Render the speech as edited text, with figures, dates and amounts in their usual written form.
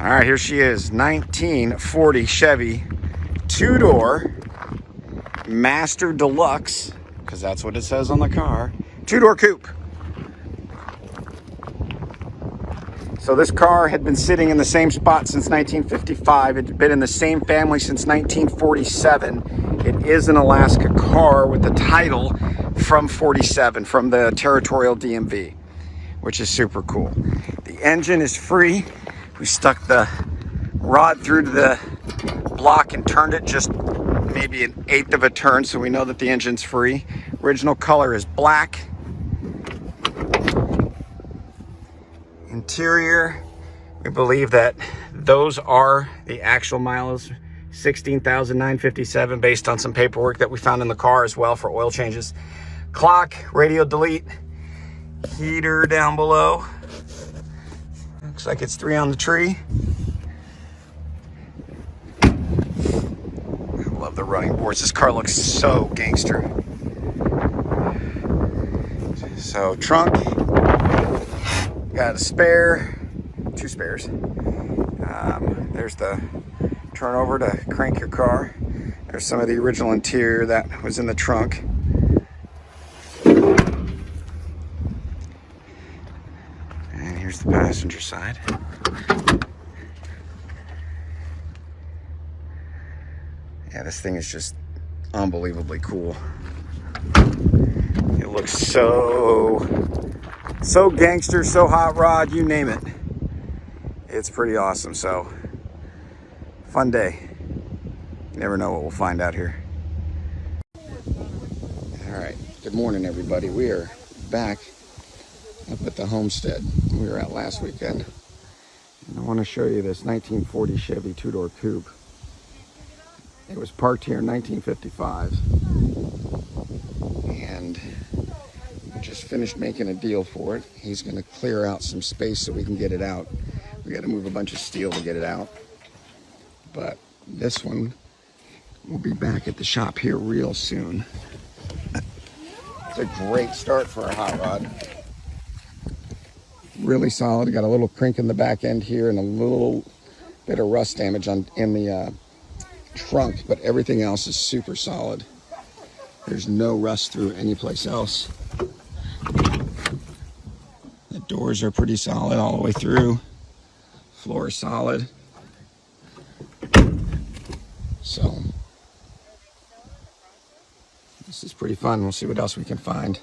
All right, here she is, 1940 Chevy, two-door, Master Deluxe, because that's what it says on the car, two-door coupe. So this car had been sitting in the same spot since 1955. It had been in the same family since 1947. It is an Alaska car with the title from 47, from the territorial DMV, which is super cool. The engine is free. We stuck the rod through to the block and turned it just maybe an eighth of a turn, so we know that the engine's free. Original color is black. Interior, we believe that those are the actual miles, 16,957, based on some paperwork that we found in the car as well for oil changes. Clock, radio delete, heater down below. Looks like it's 3 on the tree. I love the running boards. This car looks so gangster. So trunk, got a spare, 2 spares. There's the turnover to crank your car. There's some of the original interior that was in the trunk. And here's the passenger side. Yeah, this thing is just unbelievably cool. It looks so gangster, so hot rod, you name it. It's pretty awesome. So fun day. You never know what we'll find out here. All right, good morning everybody. We are back up at the homestead we were at last weekend. And I want to show you this 1940 Chevy two-door coupe. It was parked here in 1955. And just finished making a deal for it. He's going to clear out some space so we can get it out. We got to move a bunch of steel to get it out. But this one will be back at the shop here real soon. It's a great start for a hot rod. Really solid. Got a little crink in the back end here and a little bit of rust damage in the trunk, but everything else is super solid. There's no rust through any place else. The doors are pretty solid all the way through. Floor is solid. So this is pretty fun. We'll see what else we can find.